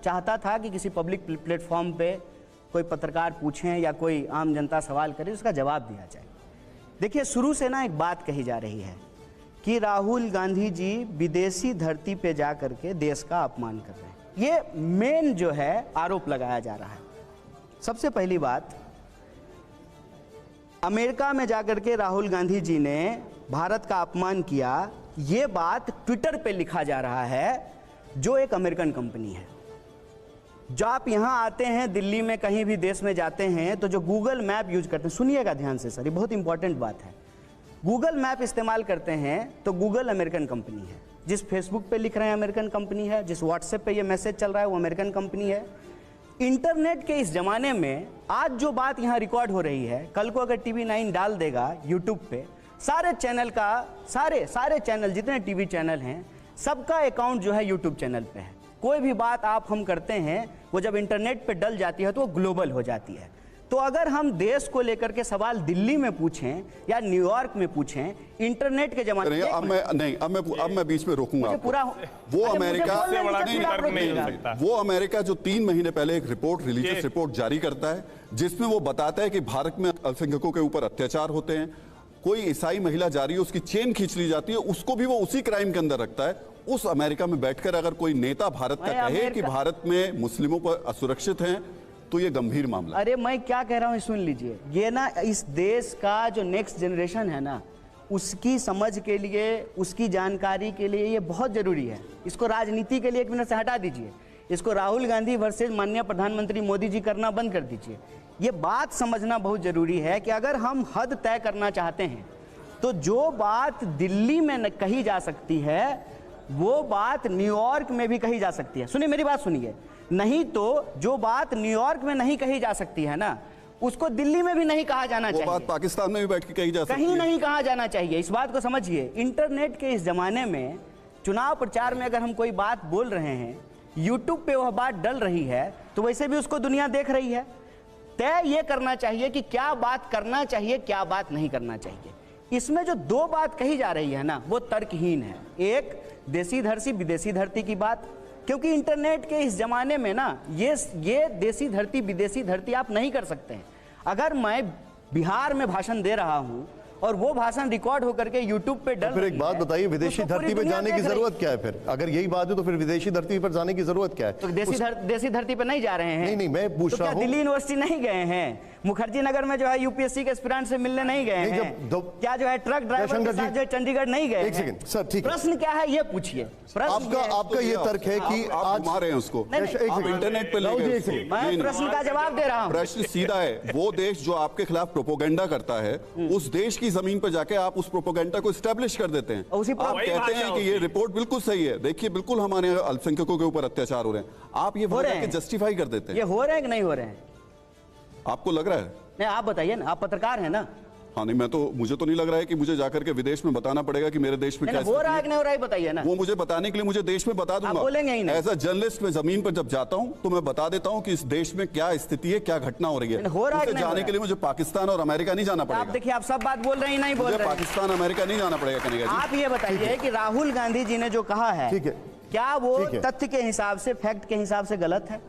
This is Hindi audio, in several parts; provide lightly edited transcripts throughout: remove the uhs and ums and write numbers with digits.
चाहता था कि किसी पब्लिक प्लेटफॉर्म पे कोई पत्रकार पूछें या कोई आम जनता सवाल करे, उसका जवाब दिया जाए। देखिए, शुरू से ना एक बात कही जा रही है कि राहुल गांधी जी विदेशी धरती पे जा करके देश का अपमान कर रहे हैं। ये मेन जो है आरोप लगाया जा रहा है। सबसे पहली बात, अमेरिका में जाकर के राहुल गांधी जी ने भारत का अपमान किया, ये बात ट्विटर पे लिखा जा रहा है, जो एक अमेरिकन कंपनी है। जो आप यहाँ आते हैं दिल्ली में, कहीं भी देश में जाते हैं तो जो गूगल मैप यूज करते हैं, सुनिएगा ध्यान से सर, ये बहुत इंपॉर्टेंट बात है। गूगल मैप इस्तेमाल करते हैं तो गूगल अमेरिकन कंपनी है। जिस फेसबुक पे लिख रहे हैं अमेरिकन कंपनी है, जिस व्हाट्सएप पे ये मैसेज चल रहा है वो अमेरिकन कंपनी है। इंटरनेट के इस जमाने में आज जो बात यहाँ रिकॉर्ड हो रही है, कल को अगर टीवी 9 डाल देगा यूट्यूब पे, सारे चैनल का सारे चैनल जितने टीवी चैनल हैं सबका अकाउंट जो है यूट्यूब चैनल पे है। कोई भी बात आप हम करते हैं वो जब इंटरनेट पे डल जाती है तो वो ग्लोबल हो जाती है। तो अगर हम देश को लेकर के सवाल दिल्ली में पूछें या न्यूयॉर्क में पूछें, इंटरनेट के जमाने में अब मैं बीच में रोकूंगा पूरा वो अमेरिका जो 3 महीने पहले एक रिपोर्ट, रिलीजियस रिपोर्ट जारी करता है जिसमें वो बताता है कि भारत में अल्पसंख्यकों के ऊपर अत्याचार होते हैं, कोई ईसाई महिला जा रही है उसकी चेन खींच ली जाती है, उसको भी वो उसी क्राइम के अंदर रखता है। उस अमेरिका में बैठकर अगर कोई नेता भारत का कहे कि भारत में मुस्लिमों पर असुरक्षित हैं तो ये गंभीर मामला। अरे मैं क्या कह रहा हूं सुन लीजिए, ये ना इस देश का जो नेक्स्ट जनरेशन है ना, उसकी समझ के लिए, उसकी जानकारी के लिए ये बहुत जरूरी है। इसको राजनीति के लिए 1 मिनट से हटा दीजिए, इसको राहुल गांधी वर्सेस माननीय प्रधानमंत्री मोदी जी करना बंद कर दीजिए। ये बात समझना बहुत जरूरी है कि अगर हम हद तय करना चाहते हैं तो जो बात दिल्ली में कही जा सकती है वो बात न्यूयॉर्क में भी कही जा सकती है। सुनिए मेरी बात सुनिए, नहीं तो जो बात न्यूयॉर्क में नहीं कही जा सकती है ना, उसको दिल्ली में भी नहीं कहा जाना चाहिए। बात पाकिस्तान में भी बैठ के कही जा सकती है, कहीं नहीं कहा जाना चाहिए। इस बात को समझिए। इंटरनेट के इस जमाने में चुनाव प्रचार में अगर हम कोई बात बोल रहे हैं, यूट्यूब पे वह बात डल रही है तो वैसे भी उसको दुनिया देख रही है। तय ये करना चाहिए कि क्या बात करना चाहिए, क्या बात नहीं करना चाहिए। इसमें जो 2 बात कही जा रही है ना, वो तर्कहीन है। एक, देसी धरती विदेशी धरती की बात, क्योंकि इंटरनेट के इस जमाने में ना ये देसी धरती विदेशी धरती आप नहीं कर सकते हैं। अगर मैं बिहार में भाषण दे रहा हूं और वो भाषण रिकॉर्ड होकर के यूट्यूब पे डल, फिर एक बात बताइए, विदेशी धरती पे जाने की जरूरत क्या है? फिर अगर यही बात है तो फिर विदेशी धरती पर जाने की जरूरत क्या है? तो देसी धरती पे नहीं जा रहे हैं। नहीं, मैं पूछ रहा हूं, दिल्ली यूनिवर्सिटी नहीं गए हैं, मुखर्जी नगर में जो है यूपीएससी के एस्पिरेंट से मिलने नहीं गए हैं, क्या जो है ट्रक ड्राइवर के साथ जो है चंडीगढ़ नहीं गए? एक सेकंड सर, ठीक है, प्रश्न क्या है ये पूछिए। आपका ये तर्क है कि आज मारे हैं उसको इंटरनेट पे मैं प्रश्न का जवाब दे रहा हूं। प्रश्न सीधा है, वो देश जो आपके खिलाफ प्रोपोगेंडा करता है, उस देश की जमीन पर जाके आप उस प्रोपोगेंडा को एस्टैब्लिश कर देते हैं। आप कहते हैं कि ये रिपोर्ट बिल्कुल सही है, देखिए बिल्कुल हमारे अल्पसंख्यकों के ऊपर अत्याचार हो रहे हैं, आप ये जस्टिफाई कर देते हैं। ये हो रहे हैं कि नहीं हो रहे हैं? आपको लग रहा है? नहीं, आप बताइए ना, आप पत्रकार हैं ना। हाँ, नहीं, मुझे तो नहीं लग रहा है कि मुझे जाकर के विदेश में बताना पड़ेगा कि मेरे देश में क्या हो रहा है कि नहीं हो रहा है, बताइए ना। वो मुझे बताने के लिए मुझे देश में बता दूंगा। बोलेंगे ही नहीं। एज अ जर्नलिस्ट में जमीन पर जब जाता हूं तो मैं बता देता हूं कि इस देश में क्या स्थिति है, क्या घटना हो रही है। उसे जाने के लिए मुझे पाकिस्तान और अमेरिका नहीं जाना पड़ेगा। आप देखिए, आप सब बात बोल रहे हैं, नहीं बोल रहे हैं। पाकिस्तान अमेरिका नहीं जाना पड़ेगा। कनेगा जी, आप ये बताइए कि राहुल गांधी जी ने जो कहा है, क्या वो तथ्य के हिसाब से, फैक्ट के हिसाब से गलत है?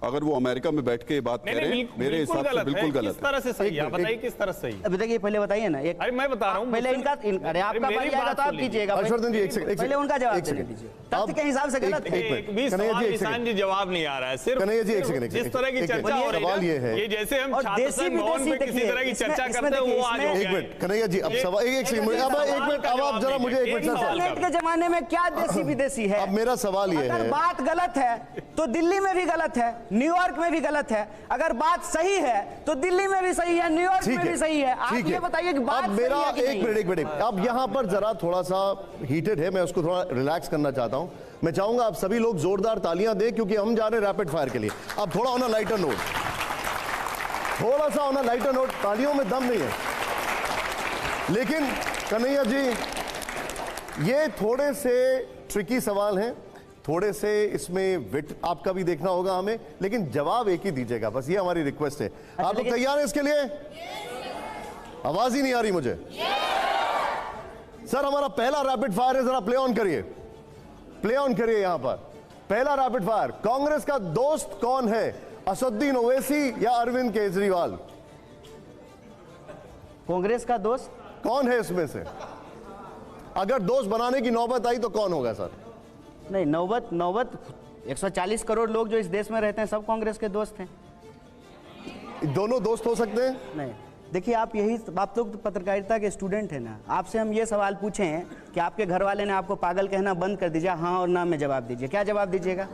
अगर वो अमेरिका में बैठ के बात कह रहे हैं, मेरे हिसाब से बिल्कुल गलत है। किस तरह से सही है? बताइए किस तरह से सही है। अभी देखिए, पहले बताइए ना। अरे मैं बता रहा हूं, पहले इनका अरे आपका बारी आएगा तो आप कीजिएगा। पहले उनका जवाब दीजिए। तथ्य के हिसाब से गलत है। किसान जी जवाब नहीं आ रहा है, सिर्फ कन्हैया जी एक सेकंड, जिस तरह की चर्चा हो रही है, ये जैसे हम देसी विदेशी किसी तरह की चर्चा करते हैं, वो आज हो गया। एक मिनट कन्हैया जी, अब सवाल एक सेकंड, अब आप जरा मुझे एक मिनट। इंटरनेट के जमाने में क्या देसी विदेशी है? अब मेरा सवाल ये है, अगर बात गलत है तो दिल्ली में भी गलत है, न्यूयॉर्क में भी गलत है। अगर बात सही है तो दिल्ली में भी सही है, न्यूयॉर्क में भी सही है। आप ये बताइए कि बात मेरा एक मिनट अब यहाँ पर जरा थोड़ा सा हीटेड है, मैं उसको थोड़ा रिलैक्स करना चाहता हूं। मैं चाहूंगा आप सभी लोग जोरदार तालियां दें क्योंकि हम जा रहे हैं रैपिड फायर के लिए। अब थोड़ा ऑन अ लाइटर नोट, थोड़ा सा ऑन अ लाइटर नोट, तालियों में दम नहीं है। लेकिन कन्हैया जी, ये थोड़े से ट्रिकी सवाल हैं, थोड़े से इसमें विट आपका भी देखना होगा हमें, लेकिन जवाब एक ही दीजिएगा, बस ये हमारी रिक्वेस्ट है। आप लोग तैयार हैं इसके लिए? आवाज ही नहीं आ रही मुझे। सर, हमारा पहला रैपिड फायर है, जरा प्ले ऑन करिए, प्ले ऑन करिए। यहां पर पहला रैपिड फायर, कांग्रेस का दोस्त कौन है, असदुद्दीन ओवैसी या अरविंद केजरीवाल? कांग्रेस का दोस्त कौन है इसमें से? अगर दोस्त बनाने की नौबत आई तो कौन होगा सर? नहीं, नौबत 140 करोड़ लोग जो इस देश में रहते हैं सब कांग्रेस के दोस्त हैं। दोनों दोस्त हो सकते हैं? नहीं, देखिए आप लोग तो पत्रकारिता के स्टूडेंट हैं ना, आपसे हम ये सवाल पूछें कि आपके घर वाले ने आपको पागल कहना बंद कर दीजिए, हाँ और ना में जवाब दीजिए, क्या जवाब दीजिएगा?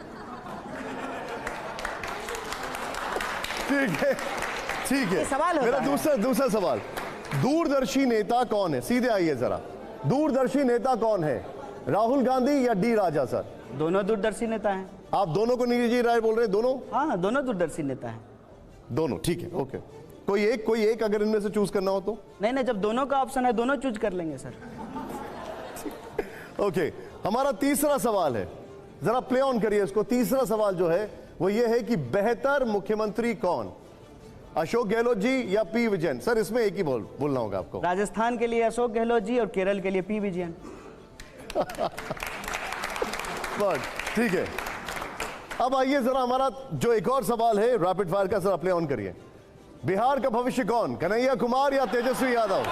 ठीक है, ठीक है। सवाल मेरा होता दूसरा सवाल, दूरदर्शी नेता कौन है? सीधे आइए जरा, दूरदर्शी नेता कौन है, राहुल गांधी या डी राजा? सर दोनों दूरदर्शी नेता हैं। आप दोनों को निजी राय बोल रहे हैं? दोनों? हाँ, दोनों दूरदर्शी नेता हैं। दोनों, ठीक है, ओके। कोई एक अगर इनमें से चूज करना हो तो? नहीं, जब दोनों का ऑप्शन है दोनों चूज कर लेंगे सर। ओके, हमारा तीसरा सवाल है, जरा प्ले ऑन करिए इसको। तीसरा सवाल जो है वो ये है कि बेहतर मुख्यमंत्री कौन, अशोक गहलोत जी या पी विजयन? सर इसमें एक ही बोलना होगा आपको। राजस्थान के लिए अशोक गहलोत जी और केरल के लिए पी विजयन। ठीक है, अब आइए जरा हमारा जो एक और सवाल है रैपिड फायर का, सर प्ले ऑन करिए। बिहार का भविष्य कौन, कन्हैया कुमार या तेजस्वी यादव?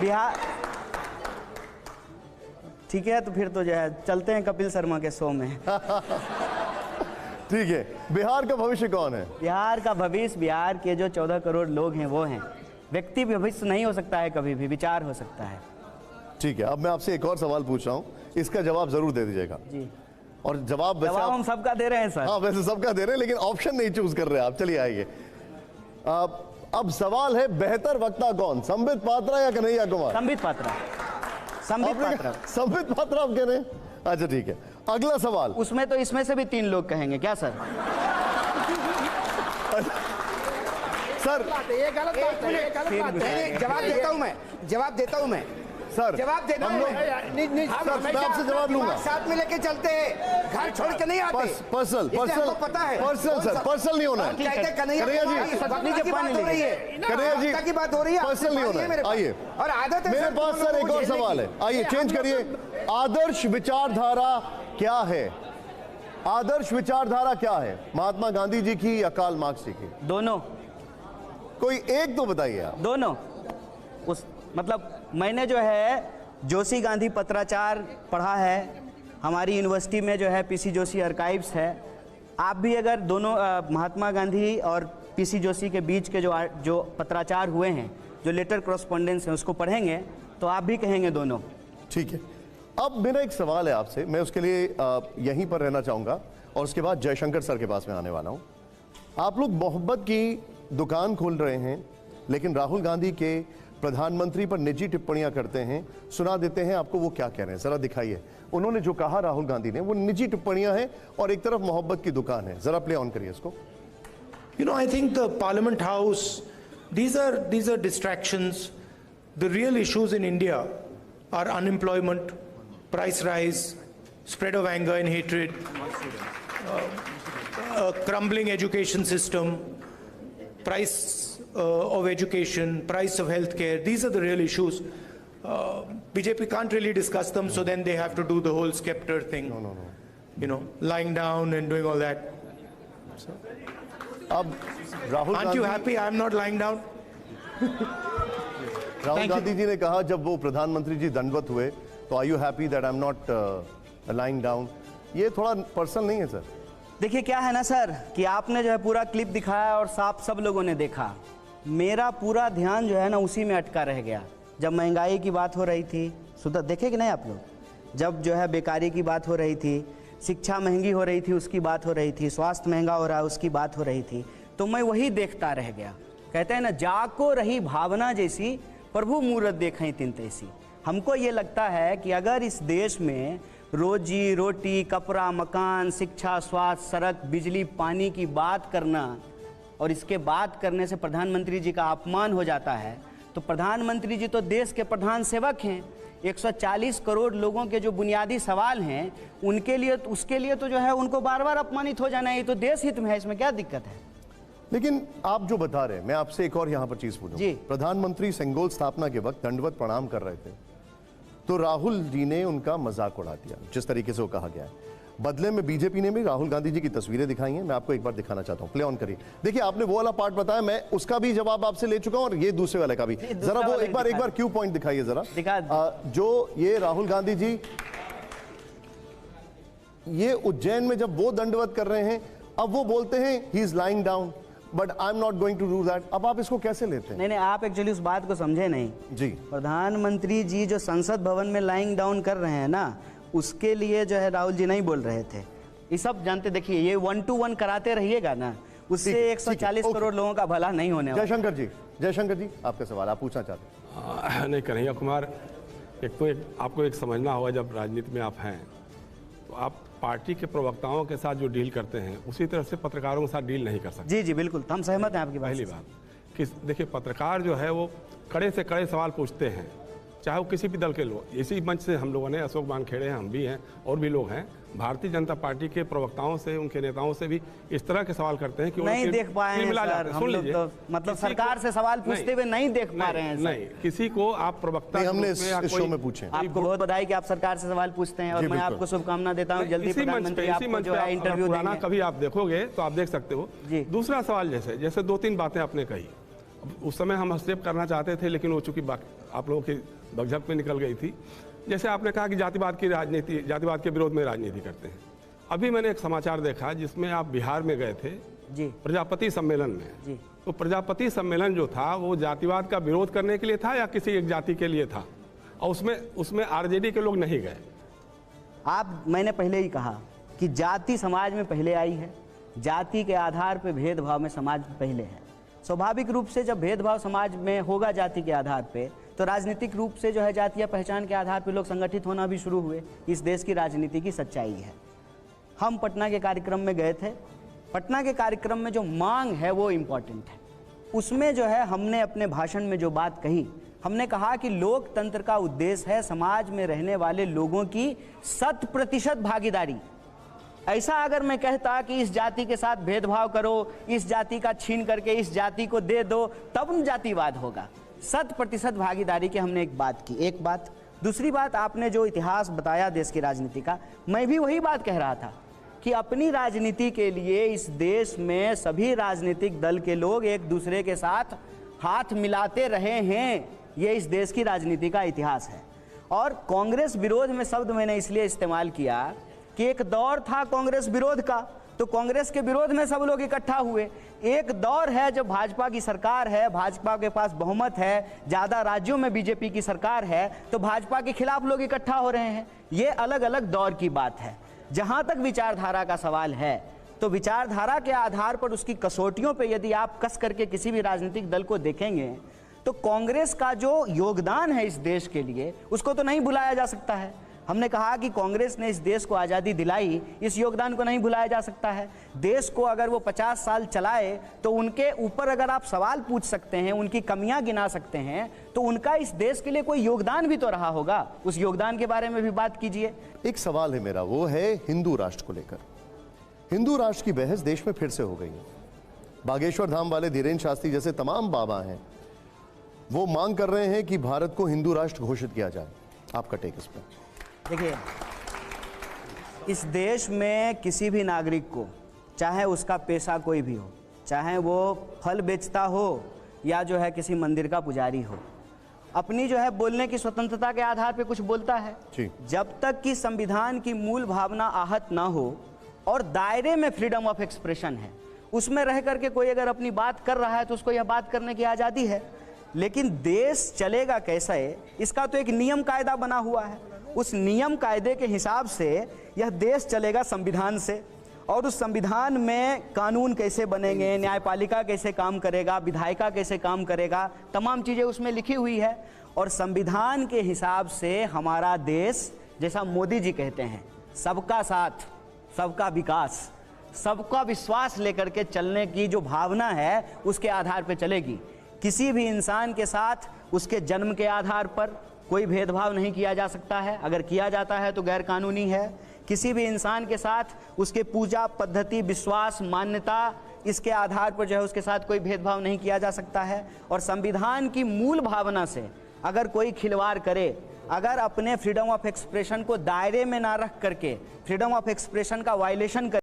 बिहार, ठीक है, तो फिर तो जो है चलते हैं कपिल शर्मा के शो में। ठीक है, बिहार का भविष्य कौन है? बिहार का भविष्य, बिहार के जो 14 करोड़ लोग हैं वो हैं। व्यक्ति भविष्य नहीं हो सकता है, कभी भी विचार हो सकता है। ठीक है, अब मैं आपसे एक और सवाल पूछ रहा हूं, इसका जवाब जरूर दे दीजिएगा जी। और जवाब हम सबका दे रहे हैं सर। हाँ, वैसे सबका दे रहे हैं, लेकिन ऑप्शन नहीं चूज कर रहे आप। चलिए आइए, अब सवाल है बेहतर वक्ता कौन, संबित पात्रा या कन्हैया कुमार? संबित पात्रा। संबित पात्रा आप कह रहे हैं? अच्छा ठीक है, अगला सवाल। उसमें तो इसमें से भी 3 लोग कहेंगे क्या सर? सर ये गलत बात है, ये गलत बात है। जवाब देता हूं मैं सर, जवाब देता हूं। सर मैं आपसे जवाब लूंगा। साथ में लेके चलते हैं, घर छोड़ के नहीं आते। पर्सनल पता है, सर, पर्सनल नहीं होना है। कन्हैया जी की बात हो रही है, पर्सनल नहीं होना है। आइए, और आदत है मेरे पास सर एक और सवाल है, आइए चेंज करिए। आदर्श विचारधारा क्या है? आदर्श विचारधारा क्या है, महात्मा गांधी जी की या कार्ल मार्क्स जी की? दोनों। कोई एक तो बताइए आप। दोनों। उस मतलब मैंने जो है जोशी गांधी पत्राचार पढ़ा है, हमारी यूनिवर्सिटी में जो है पीसी जोशी आर्काइव्स है। आप भी अगर दोनों महात्मा गांधी और पीसी जोशी के बीच के जो पत्राचार हुए हैं, जो लेटर करस्पॉन्डेंस है, उसको पढ़ेंगे तो आप भी कहेंगे दोनों। ठीक है, अब मेरा एक सवाल है आपसे, मैं उसके लिए यहीं पर रहना चाहूंगा और उसके बाद जयशंकर सर के पास में आने वाला हूं। आप लोग मोहब्बत की दुकान खोल रहे हैं, लेकिन राहुल गांधी के प्रधानमंत्री पर निजी टिप्पणियां करते हैं, सुना देते हैं आपको वो क्या कह रहे हैं, जरा दिखाइए। उन्होंने जो कहा राहुल गांधी ने वो निजी टिप्पणियां हैं और एक तरफ मोहब्बत की दुकान है, जरा प्ले ऑन करिए इसको। You know, I think the Parliament House, these are distractions. The real issues in India are unemployment, price rise, spread of anger and hatred, a crumbling education system, price of education, price of healthcare. These are the real issues. BJP can't really discuss them, so then they have to do the whole scepter thing. No. You know, lying down and doing all that. So, अब Rahul aren't you happy I'm not lying down? Rahul Gandhi ji ने कहा जब वो प्रधानमंत्री जी दंडवत हुए तो are you happy that I am not lying down? ये थोड़ा पर्सनल नहीं है सर? देखिए क्या है ना सर कि आपने जो है पूरा क्लिप दिखाया और साफ सब लोगों ने देखा, मेरा पूरा ध्यान जो है ना उसी में अटका रह गया। जब महंगाई की बात हो रही थी, सुधा देखे कि नहीं आप लोग, जब जो है बेकारी की बात हो रही थी, शिक्षा महंगी हो रही थी उसकी बात हो रही थी, स्वास्थ्य महंगा हो रहा है उसकी बात हो रही थी, तो मैं वही देखता रह गया। कहते हैं ना, जाको रही भावना जैसी प्रभु मूरत देखें तिन तैसी। हमको ये लगता है कि अगर इस देश में रोजी रोटी, कपड़ा, मकान, शिक्षा, स्वास्थ्य, सड़क, बिजली, पानी की बात करना और इसके बात करने से प्रधानमंत्री जी का अपमान हो जाता है, तो प्रधानमंत्री जी तो देश के प्रधान सेवक हैं। 140 करोड़ लोगों के जो बुनियादी सवाल हैं उनके लिए, उसके लिए तो जो है उनको बार बार अपमानित हो जाना है, ये तो देश हित में है, इसमें क्या दिक्कत है? लेकिन आप जो बता रहे हैं, मैं आपसे एक और यहां पर चीज पूछूं। जी। प्रधानमंत्री सेंगोल स्थापना के वक्त दंडवत प्रणाम कर रहे थे, तो राहुल जी ने उनका मजाक उड़ा दिया जिस तरीके से वो कहा गया है। बदले में बीजेपी ने भी राहुल गांधी जी की तस्वीरें दिखाई हैं। मैं आपको एक बार दिखाना चाहता हूं, प्ले ऑन करिए। देखिए आपने वो वाला पार्ट बताया, मैं उसका भी जवाब आपसे ले चुका हूं और ये दूसरे वाले का भी। जरा वो एक बार क्यू पॉइंट दिखाइए जरा। जो ये राहुल गांधी जी ये उज्जैन में जब वो दंडवत कर रहे हैं, अब वो बोलते हैं he is lying down but I am not going to do that. अब आप इसको कैसे लेते हैं? नहीं, आप एक्चुअली उस बात को समझे नहीं जी। प्रधानमंत्री जी जो संसद भवन में लाइंग डाउन कर रहे हैं ना, उसके लिए जो है राहुल जी नहीं बोल रहे थे। ये सब जानते, देखिए ये 1 to 1 कराते रहिएगा ना, उससे 140 करोड़ लोगों का भला नहीं होने वाला। जयशंकर जी आपका सवाल आप पूछना चाहते हैं? नहीं, कन्हैया कुमार, आपको एक समझना होगा, जब राजनीति में आप हैं तो आप पार्टी के प्रवक्ताओं के साथ जो डील करते हैं उसी तरह से पत्रकारों के साथ डील नहीं कर सकते। जी जी बिल्कुल, हम सहमत हैं आपकी बात। पहली बात कि देखिए, पत्रकार जो है वो कड़े से कड़े सवाल पूछते हैं, चाहे वो किसी भी दल के लोग। इसी मंच से हम लोगों ने, अशोक वानखेड़े हैं, हम भी हैं और भी लोग हैं, भारतीय जनता पार्टी के प्रवक्ताओं से, उनके नेताओं से भी इस तरह के सवाल करते हैं कि नहीं देख पाए हैं सर, हम लोग तो मतलब सरकार से सवाल पूछते हुए नहीं देख पा रहे हैं सर। नहीं, किसी को आप प्रवक्ता हमने इस शो में पूछे। आपको बहुत बधाई कि आप सरकार से सवाल पूछते हैं और मैं आपको शुभकामना देता हूं। जल्दी प्रधानमंत्री आपको जो है इंटरव्यू देंगे। कभी आप देखोगे तो आप देख सकते हो। दूसरा सवाल, जैसे 2-3 बातें आपने कही, उस समय हम हस्तक्षेप करना चाहते थे लेकिन वो चूंकि आप लोगों की बगझक में निकल गई थी। जैसे आपने कहा कि जातिवाद की राजनीति, जातिवाद के विरोध में राजनीति करते हैं। अभी मैंने एक समाचार देखा जिसमें आप बिहार में गए थे जी, प्रजापति सम्मेलन में जी। तो प्रजापति सम्मेलन जो था वो जातिवाद का विरोध करने के लिए था या किसी एक जाति के लिए था? और उसमें आरजेडी के लोग नहीं गए। मैंने पहले ही कहा कि जाति समाज में पहले आई है, जाति के आधार पर भेदभाव में समाज पहले है। स्वाभाविक रूप से जब भेदभाव समाज में होगा जाति के आधार पे, तो राजनीतिक रूप से जो है जातीय पहचान के आधार पर लोग संगठित होना भी शुरू हुए। इस देश की राजनीति की सच्चाई है। हम पटना के कार्यक्रम में गए थे। पटना के कार्यक्रम में जो मांग है वो इम्पॉर्टेंट है। उसमें जो है हमने अपने भाषण में जो बात कही, हमने कहा कि लोकतंत्र का उद्देश्य है समाज में रहने वाले लोगों की 100% भागीदारी। ऐसा अगर मैं कहता कि इस जाति के साथ भेदभाव करो, इस जाति का छीन करके इस जाति को दे दो, तब जातिवाद होगा। 100% भागीदारी की हमने एक बात की। एक बात। दूसरी बात, आपने जो इतिहास बताया देश की राजनीति का, मैं भी वही बात कह रहा था कि अपनी राजनीति के लिए इस देश में सभी राजनीतिक दल के लोग एक दूसरे के साथ हाथ मिलाते रहे हैं। ये इस देश की राजनीति का इतिहास है। और कांग्रेस विरोध में शब्द मैंने इसलिए इस्तेमाल किया कि एक दौर था कांग्रेस विरोध का, तो कांग्रेस के विरोध में सब लोग इकट्ठा हुए। एक दौर है जब भाजपा की सरकार है, भाजपा के पास बहुमत है, ज़्यादा राज्यों में बीजेपी की सरकार है, तो भाजपा के खिलाफ लोग इकट्ठा हो रहे हैं। ये अलग अलग दौर की बात है। जहाँ तक विचारधारा का सवाल है, तो विचारधारा के आधार पर उसकी कसौटियों पर यदि आप कस करके किसी भी राजनीतिक दल को देखेंगे, तो कांग्रेस का जो योगदान है इस देश के लिए, उसको तो नहीं भुलाया जा सकता है। हमने कहा कि कांग्रेस ने इस देश को आज़ादी दिलाई, इस योगदान को नहीं भुलाया जा सकता है। देश को अगर वो 50 साल चलाए, तो उनके ऊपर अगर आप सवाल पूछ सकते हैं, उनकी कमियां गिना सकते हैं, तो उनका इस देश के लिए कोई योगदान भी तो रहा होगा। उस योगदान के बारे में भी बात कीजिए। एक सवाल है मेरा, वो है हिंदू राष्ट्र को लेकर। हिंदू राष्ट्र की बहस देश में फिर से हो गई है। बागेश्वर धाम वाले धीरेन्द्र शास्त्री जैसे तमाम बाबा हैं, वो मांग कर रहे हैं कि भारत को हिंदू राष्ट्र घोषित किया जाए। आपका टेक इस पर? देखिए, इस देश में किसी भी नागरिक को, चाहे उसका पेशा कोई भी हो, चाहे वो फल बेचता हो या जो है किसी मंदिर का पुजारी हो, अपनी जो है बोलने की स्वतंत्रता के आधार पे कुछ बोलता है। जब तक कि संविधान की मूल भावना आहत ना हो और दायरे में फ्रीडम ऑफ एक्सप्रेशन है, उसमें रह करके कोई अगर अपनी बात कर रहा है तो उसको यह बात करने की आज़ादी है। लेकिन देश चलेगा कैसे, इसका तो एक नियम कायदा बना हुआ है। उस नियम कायदे के हिसाब से यह देश चलेगा संविधान से, और उस संविधान में कानून कैसे बनेंगे, न्यायपालिका कैसे काम करेगा, विधायिका कैसे काम करेगा, तमाम चीज़ें उसमें लिखी हुई है। और संविधान के हिसाब से हमारा देश, जैसा मोदी जी कहते हैं, सबका साथ, सबका विकास, सबका विश्वास लेकर के चलने की जो भावना है, उसके आधार पर चलेगी। किसी भी इंसान के साथ उसके जन्म के आधार पर कोई भेदभाव नहीं किया जा सकता है। अगर किया जाता है तो गैर कानूनी है। किसी भी इंसान के साथ उसके पूजा पद्धति, विश्वास, मान्यता, इसके आधार पर जो है उसके साथ कोई भेदभाव नहीं किया जा सकता है। और संविधान की मूल भावना से अगर कोई खिलवाड़ करे अगर अपने फ्रीडम ऑफ एक्सप्रेशन को दायरे में ना रख करके फ्रीडम ऑफ एक्सप्रेशन का वायलेशन कर